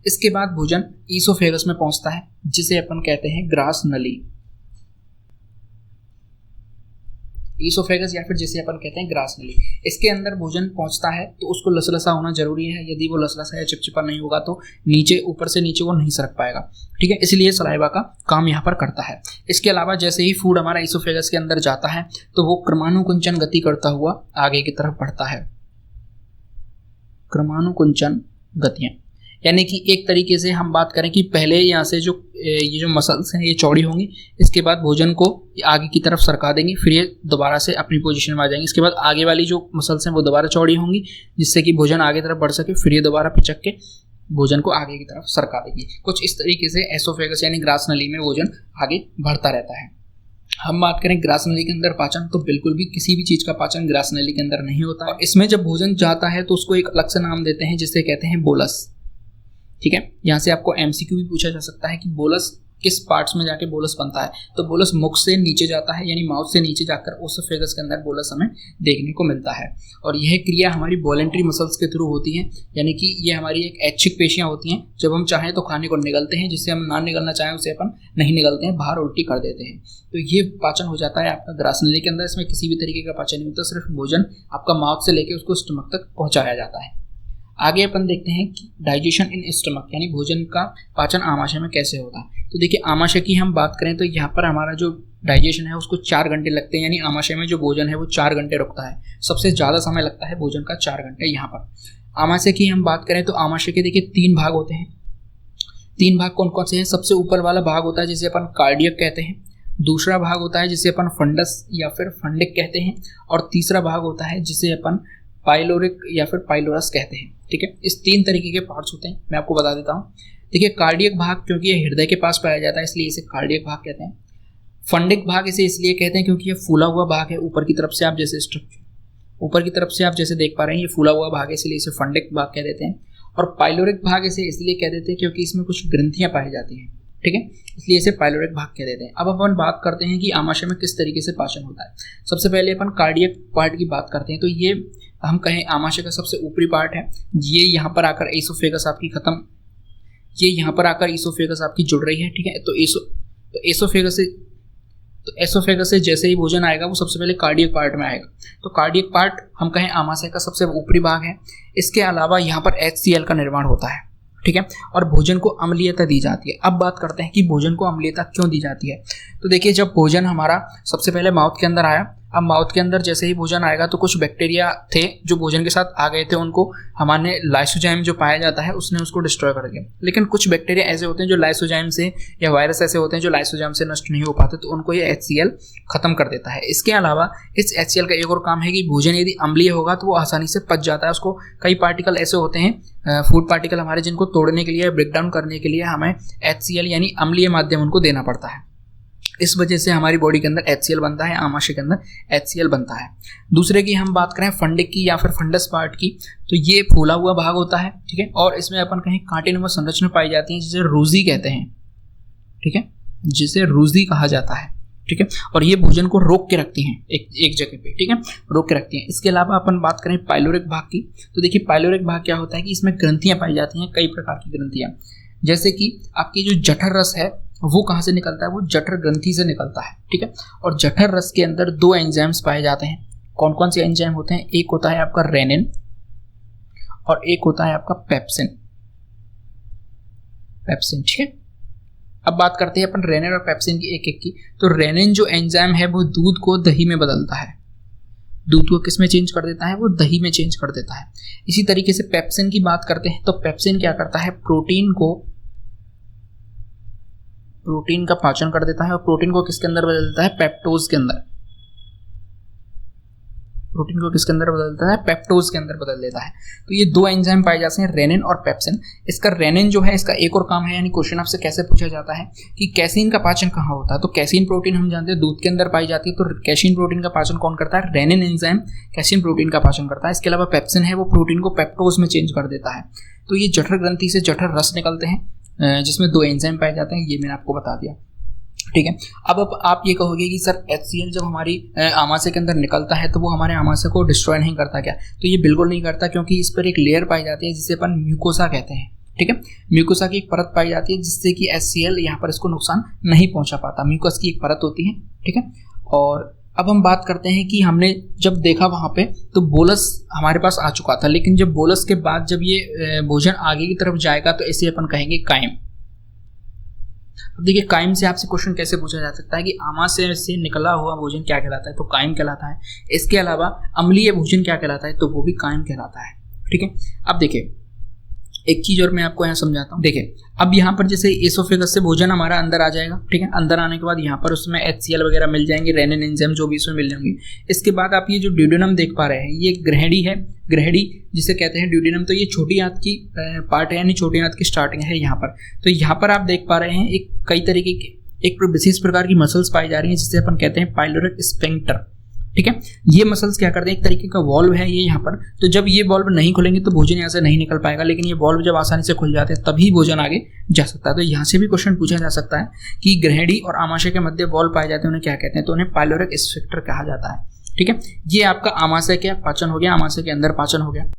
इसके बाद भोजन ईसोफेगस में पहुंचता है जिसे अपन कहते हैं ग्रास नली। ईसोफेगस या फिर जिसे अपन कहते हैं ग्रास नली, इसके अंदर भोजन पहुंचता है तो उसको लसलसा होना जरूरी है। यदि वो लसलसा या चिपचिपा नहीं होगा तो नीचे ऊपर से नीचे वो नहीं सरक पाएगा, ठीक है। इसलिए सलाइवा का काम यहाँ पर करता है। इसके अलावा जैसे ही फूड हमारा ईसोफेगस के अंदर जाता है तो वो क्रमानुकुंचन गति करता हुआ आगे की तरफ बढ़ता है। क्रमानुकुंचन गतियां, यानी कि एक तरीके से हम बात करें कि पहले यहाँ से ये जो मसल्स हैं ये चौड़ी होंगी, इसके बाद भोजन को आगे की तरफ सरका देंगी, फिर ये दोबारा से अपनी पोजीशन में आ जाएंगे। इसके बाद आगे वाली जो मसल्स हैं वो दोबारा चौड़ी होंगी जिससे कि भोजन आगे तरफ बढ़ सके, फिर ये दोबारा पिचक के भोजन को आगे की तरफ सरका देगी। कुछ इस तरीके से एसोफेगस यानी ग्रास नली में भोजन आगे बढ़ता रहता है। हम बात करें ग्रास नली के अंदर पाचन, तो बिल्कुल भी किसी भी चीज का पाचन ग्रास नली के अंदर नहीं होता है। इसमें जब भोजन जाता है तो उसको एक अलग से नाम देते हैं जिसे कहते हैं बोलस, ठीक है। यहाँ से आपको एमसीक्यू भी पूछा जा सकता है कि बोलस किस पार्ट्स में जाके बोलस बनता है। तो बोलस मुख से नीचे जाता है, यानी माउथ से नीचे जाकर ओसोफेगस के अंदर बोलस हमें देखने को मिलता है। और यह क्रिया हमारी वॉलेंट्री मसल्स के थ्रू होती है, यानी कि ये हमारी एक ऐच्छिक पेशियां होती हैं। जब हम चाहें तो खाने को निगलते हैं, जिससे हम ना निगलना चाहें उसे अपन नहीं निगलते हैं, बाहर उल्टी कर देते हैं। तो ये पाचन हो जाता है आपका ग्रास नली के अंदर। इसमें किसी भी तरीके का पाचन नहीं होता, सिर्फ भोजन आपका माउथ से लेकर उसको स्टमक तक पहुंचाया जाता है। आगे अपन देखते हैं कि डाइजेशन इन स्टमक, यानी भोजन का पाचन आमाशय में कैसे होता है। तो देखिए आमाशय की हम बात करें तो यहाँ पर हमारा जो डाइजेशन है उसको 4 घंटे लगते हैं, यानी आमाशय में जो भोजन है वो 4 घंटे रुकता है। सबसे ज़्यादा समय लगता है भोजन का 4 घंटे यहाँ पर। आमाशय की हम बात करें तो आमाशय के देखिए 3 भाग होते हैं। 3 भाग कौन कौन से हैं? सबसे ऊपर वाला भाग होता है जिसे अपन कार्डियक कहते हैं, दूसरा भाग होता है जिसे अपन फंडस या फिर फंडिक कहते हैं, और तीसरा भाग होता है जिसे अपन पाइलोरिक या फिर पाइलोरस कहते हैं, ठीक है। इस 3 तरीके के पार्ट्स होते हैं, मैं आपको बता देता हूँ। देखिए कार्डियक भाग क्योंकि ये हृदय के पास पाया जाता है इसलिए इसे कार्डियक भाग कहते हैं। फंडिक भाग इसे इसलिए कहते हैं क्योंकि ये फूला हुआ भाग है, ऊपर की तरफ से आप जैसे देख पा रहे हैं ये फूला हुआ भाग है, इसलिए इसे फंडिक भाग कह देते हैं। और पाइलोरिक भाग इसे इसलिए कह देते हैं क्योंकि इसमें कुछ ग्रंथियां पाई जाती हैं, ठीक है, इसलिए इसे पाइलोरिक भाग कह देते हैं। अब अपन बात करते हैं कि आमाशय में किस तरीके से पाचन होता है। सबसे पहले अपन कार्डियक पार्ट की बात करते हैं। तो ये हम कहें आमाशय का सबसे ऊपरी पार्ट है। ये यहाँ पर आकर एसोफेगस आपकी ईसोफेगस आपकी जुड़ रही है, ठीक है। तो एसोफेगस से जैसे ही भोजन आएगा वो सबसे पहले कार्डियक पार्ट में आएगा। तो कार्डियक पार्ट हम कहें आमाशय का सबसे ऊपरी भाग है। इसके अलावा यहाँ पर HCl का निर्माण होता है, ठीक है, और भोजन को अम्लीयता दी जाती है। अब बात करते हैं कि भोजन को अम्लीयता क्यों दी जाती है। तो देखिए जब भोजन हमारा सबसे पहले माउथ के अंदर आया, अब माउथ के अंदर जैसे ही भोजन आएगा तो कुछ बैक्टीरिया थे जो भोजन के साथ आ गए थे, उनको हमारे लाइसोजाइम जो पाया जाता है उसने उसको डिस्ट्रॉय कर दिया। लेकिन कुछ बैक्टीरिया ऐसे होते हैं जो लाइसोजाइम से, या वायरस ऐसे होते हैं जो लाइसोजाइम से नष्ट नहीं हो पाते, तो उनको ये HCl खत्म कर देता है। इसके अलावा इस HCl का एक और काम है कि भोजन यदि अम्लीय होगा तो वो आसानी से पच जाता है। उसको कई पार्टिकल ऐसे होते हैं फूड पार्टिकल हमारे, जिनको तोड़ने के लिए, ब्रेक डाउन करने के लिए हमें HCl यानी अम्लीय माध्यम उनको देना पड़ता है। इस वजह से हमारी बॉडी के अंदर HCl बनता है, आमाशय के अंदर HCl बनता है। दूसरे की हम बात करें फंडिक की या फिर फंडस पार्ट की, तो ये फूला हुआ भाग होता है, ठीक है, और इसमें अपन कहें कांटेनुमा संरचना पाई जाती है जिसे रूजी कहते हैं, ठीक है, जिसे रूजी कहा जाता है, ठीक है। और ये भोजन को रोक के रखती हैं एक जगह पे, ठीक है, रोक के रखती हैं। इसके अलावा अपन बात करें पाइलोरिक भाग की, तो देखिए पाइलोरिक भाग क्या होता है कि इसमें ग्रंथियां पाई जाती हैं, कई प्रकार की ग्रंथियां, जैसे कि आपकी जो जठर रस है वो कहाँ से निकलता है, वो जठर ग्रंथि से निकलता है, ठीक है। और जठर रस के अंदर 2 एंजाइम्स पाए जाते हैं। कौन कौन से एंजाइम होते हैं? एक होता है आपका रेनिन और एक होता है आपका पेप्सिन, ठीक है। अब बात करते हैं अपन रेनिन और पेप्सिन की एक एक की। तो रेनिन जो एंजाइम है वो दूध को दही में बदलता है, दूध को किस में चेंज कर देता है? वो दही में चेंज कर देता है। इसी तरीके से पेप्सिन की बात करते हैं तो पेप्सिन क्या करता है? प्रोटीन का पाचन कर देता है, और प्रोटीन को किसके अंदर बदल देता है? पेप्टोज के अंदर। प्रोटीन को किसके अंदर बदल देता है? पेप्टोज के अंदर बदल देता है। तो ये 2 एंजाइम पाए जाते हैं, रेनिन और पेप्सिन। इसका रेनिन जो है इसका एक और काम है, यानी क्वेश्चन आपसे कैसे पूछा जाता है कि कैसीन का पाचन कहाँ होता है। तो कैसीन प्रोटीन हम जानते हैं दूध के अंदर पाई जाती है, तो कैसीन प्रोटीन का पाचन कौन करता है? रेनिन एंजाइम कैसीन प्रोटीन का पाचन करता है। इसके अलावा पेप्सिन है वो प्रोटीन को पेप्टोज में चेंज कर देता है। तो ये जठर ग्रंथि से जठर रस निकलते हैं जिसमें 2 एंजाइम पाए जाते हैं, ये मैंने आपको बता दिया, ठीक है। अब आप ये कहोगे कि सर HCl जब हमारी आमाशय के अंदर निकलता है तो वो हमारे आमाशय को डिस्ट्रॉय नहीं करता क्या? तो ये बिल्कुल नहीं करता, क्योंकि इस पर एक लेयर पाई जाती है जिसे अपन म्यूकोसा कहते हैं, ठीक है। म्यूकोसा की एक परत पाई जाती है जिससे कि HCl यहाँ पर इसको नुकसान नहीं पहुंचा पाता। म्यूकस की एक परत होती है, ठीक है। और अब हम बात करते हैं कि हमने जब देखा वहाँ पे तो बोलस हमारे पास आ चुका था, लेकिन जब बोलस के बाद जब ये भोजन आगे की तरफ जाएगा तो इसे अपन कहेंगे काइम। अब देखिए काइम से आपसे क्वेश्चन कैसे पूछा जा सकता है कि आमाशय से निकला हुआ भोजन क्या कहलाता है, तो काइम कहलाता है। इसके अलावा अम्लीय भोजन क्या कहलाता है, तो वो भी काइम कहलाता है, ठीक है। अब देखिए एक चीज और मैं आपको यहाँ समझाता हूँ। देखिए अब यहाँ पर जैसे एसोफेगस से भोजन हमारा अंदर आ जाएगा, ठीक है। अंदर आने के बाद यहाँ पर उसमें HCl वगैरह मिल जाएंगे, रेनिन एंजाइम जो भी इसमें मिल जाएंगे। इसके बाद आप ये जो ड्यूडेनम देख पा रहे हैं ये ग्रहणी है, ग्रहणी जिसे कहते हैं ड्यूडेनम। तो ये छोटी आंत की पार्ट है, यानी छोटी आंत की स्टार्टिंग है यहाँ पर। तो यहाँ पर आप देख पा रहे हैं एक कई तरीके के एक विशेष प्रकार की मसल्स पाई जा रही हैं जिसे अपन कहते हैं पाइलोरिक स्फिंक्टर, ठीक है। ये मसल्स क्या करते हैं, एक तरीके का वॉल्व है ये यहाँ पर। तो जब ये वॉल्व नहीं खुलेंगे तो भोजन यहाँ से नहीं निकल पाएगा, लेकिन ये वॉल्व जब आसानी से खुल जाते हैं तभी भोजन आगे जा सकता है। तो यहाँ से भी क्वेश्चन पूछा जा सकता है कि ग्रहणी और आमाशय के मध्य वॉल्व पाए जाते हैं उन्हें क्या कहते हैं, तो उन्हें पाइलोरिक स्फिंक्टर कहा जाता है, ठीक है। ये आपका आमाशय का पाचन हो गया, आमाशय के अंदर पाचन हो गया।